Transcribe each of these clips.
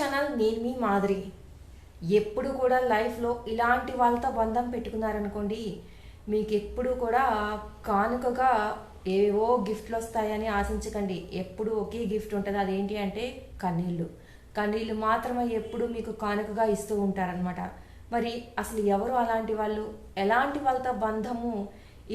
Channel, నేను మీ మాదిరి. ఎప్పుడు కూడా లైఫ్లో ఇలాంటి వాళ్ళతో బంధం పెట్టుకున్నారనుకోండి, మీకు ఎప్పుడు కూడా కానుకగా ఏవో గిఫ్ట్లు వస్తాయని ఆశించకండి. ఎప్పుడు ఒకే గిఫ్ట్ ఉంటుంది, అదేంటి అంటే కన్నీళ్ళు. కన్నీళ్ళు మాత్రమే ఎప్పుడు మీకు కానుకగా ఇస్తూ ఉంటారనమాట. మరి అసలు ఎవరు అలాంటి వాళ్ళు, ఎలాంటి వాళ్ళతో బంధము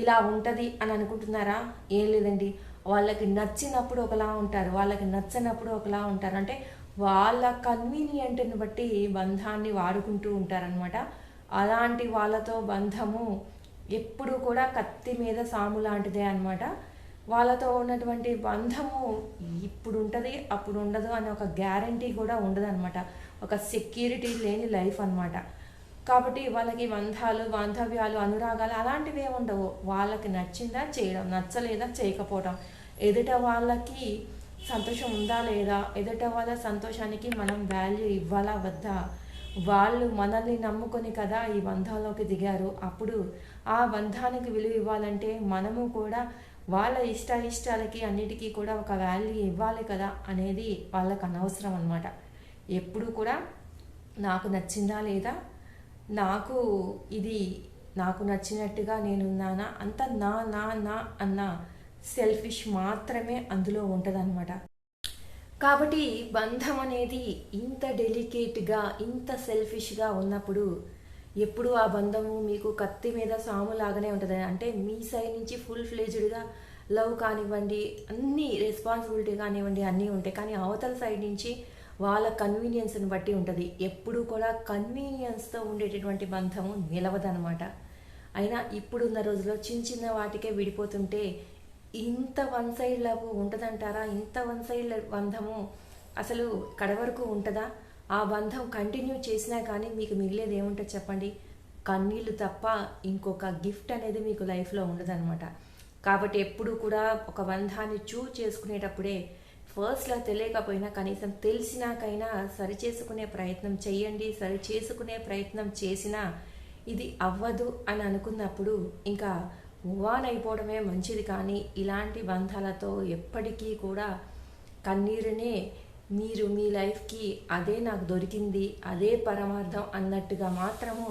ఇలా ఉంటుంది అని అనుకుంటున్నారా? ఏం లేదండి, వాళ్ళకి నచ్చినప్పుడు ఒకలా ఉంటారు, వాళ్ళకి నచ్చనప్పుడు ఒకలా ఉంటారు. అంటే వాళ్ళ కన్వీనియంట్ని బట్టి బంధాన్ని వాడుకుంటూ ఉంటారనమాట. అలాంటి వాళ్ళతో బంధము ఎప్పుడు కూడా కత్తి మీద సాము లాంటిదే అనమాట. వాళ్ళతో ఉన్నటువంటి బంధము ఇప్పుడు ఉంటుంది అప్పుడు ఉండదు అనే ఒక గ్యారంటీ కూడా ఉండదు అనమాట. ఒక సెక్యూరిటీ లేని లైఫ్ అనమాట. కాబట్టి వాళ్ళకి బంధాలు, బాంధవ్యాలు, అనురాగాలు అలాంటివి ఏమి ఉండవు. వాళ్ళకి నచ్చిందా చేయడం, నచ్చలేదా చేయకపోవడం, ఎదుట వాళ్ళకి సంతోషం ఉందా లేదా, ఎదుట వాళ్ళ సంతోషానికి మనం వాల్యూ ఇవ్వాలా వద్దా, వాళ్ళు మనల్ని నమ్ముకొని కదా ఈ బంధంలోకి దిగారు. అప్పుడు ఆ బంధానికి విలువ ఇవ్వాలంటే మనము కూడా వాళ్ళ ఇష్టాలకి అన్నిటికీ కూడా ఒక వాల్యూ ఇవ్వాలి కదా అనేది వాళ్ళకు అనవసరం అనమాట. ఎప్పుడు కూడా నాకు నచ్చిందా లేదా, నాకు ఇది నాకు నచ్చినట్టుగా నేనున్నానా, అంత నా నా నా అన్న సెల్ఫిష్ మాత్రమే అందులో ఉంటుందన్నమాట. కాబట్టి బంధం అనేది ఇంత డెలికేట్గా, ఇంత సెల్ఫిష్గా ఉన్నప్పుడు ఎప్పుడు ఆ బంధము మీకు కత్తి మీద సాములాగానే ఉంటుంది. అంటే మీ సైడ్ నుంచి ఫుల్ ఫ్లెజ్డ్గా లవ్ కానివ్వండి, అన్నీ రెస్పాన్సిబిలిటీ కానివ్వండి అన్నీ ఉంటాయి. కానీ అవతల సైడ్ నుంచి వాళ్ళ కన్వీనియన్స్ని బట్టి ఉంటుంది. ఎప్పుడు కూడా కన్వీనియన్స్తో ఉండేటటువంటి బంధము నిలవదనమాట. అయినా ఇప్పుడున్న రోజుల్లో చిన్న వాటికే విడిపోతుంటే ఇంత వన్ సైడ్ లవ్ ఉంటుందంటారా? ఇంత వన్ సైడ్ బంధము అసలు కడవరకు ఉంటుందా? ఆ బంధం కంటిన్యూ చేసినా కానీ మీకు మిగిలేది ఏముంటుంది చెప్పండి? కన్నీళ్ళు తప్ప ఇంకొక గిఫ్ట్ అనేది మీకు లైఫ్లో ఉండదన్నమాట. కాబట్టి ఎప్పుడు కూడా ఒక బంధాన్ని చూజ్ చేసుకునేటప్పుడే ఫస్ట్లో తెలియకపోయినా కనీసం తెలిసినాకైనా సరి చేసుకునే ప్రయత్నం చేయండి. సరి చేసుకునే ప్రయత్నం చేసినా ఇది అవ్వదు అని అనుకున్నప్పుడు ఇంకా మూవ్ ఆన్ అయిపోవడమే మంచిది. కానీ ఇలాంటి బంధాలతో ఎప్పటికీ కూడా కన్నీరునే మీరు మీ లైఫ్కి అదే నాకు దొరికింది, అదే పరమార్థం అన్నట్టుగా మాత్రము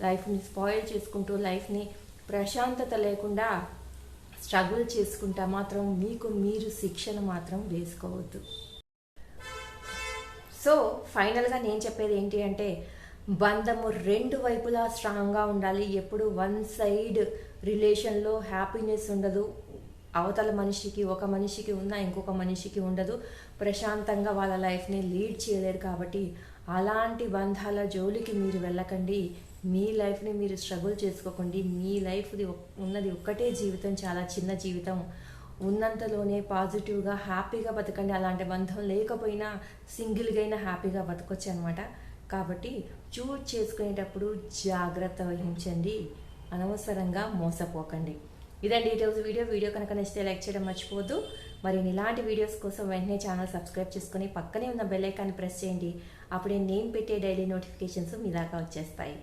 లైఫ్ని స్పాయిల్ చేసుకుంటూ, లైఫ్ని ప్రశాంతత లేకుండా స్ట్రగుల్ చేసుకుంటా మాత్రం మీకు మీరు శిక్షణ మాత్రం వేసుకోవద్దు. సో ఫైనల్గా నేను చెప్పేది ఏంటి అంటే, బంధము రెండు వైపులా స్ట్రాంగ్గా ఉండాలి. ఎప్పుడు వన్ సైడ్ రిలేషన్లో హ్యాపీనెస్ ఉండదు. అవతల మనిషికి, ఒక మనిషికి ఉన్నా ఇంకొక మనిషికి ఉండదు. ప్రశాంతంగా వాళ్ళ లైఫ్ని లీడ్ చేయలేరు. కాబట్టి అలాంటి బంధాల జోలికి మీరు వెళ్ళకండి. మీ లైఫ్ని మీరు స్ట్రగుల్ చేసుకోకండి. మీ లైఫ్ది ఉన్నది ఒక్కటే జీవితం, చాలా చిన్న జీవితం. ఉన్నంతలోనే పాజిటివ్గా హ్యాపీగా బతకండి. అలాంటి బంధం లేకపోయినా సింగిల్గా అయినా హ్యాపీగా బతకొచ్చు అనమాట. కాబట్టి చూజ్ చేసుకునేటప్పుడు జాగ్రత్త వహించండి, అనవసరంగా మోసపోకండి. ఇదండి ఈరోజు వీడియో కనుక నచ్చితే లైక్ చేయడం మర్చిపోవద్దు. మరి ఇలాంటి వీడియోస్ కోసం వెంటనే ఛానల్ సబ్స్క్రైబ్ చేసుకొని పక్కనే ఉన్న బెల్ ఐకాన్ని ప్రెస్ చేయండి. అప్పుడే నేను పెట్టే డైలీ నోటిఫికేషన్స్ మీ దాకా వచ్చేస్తాయి.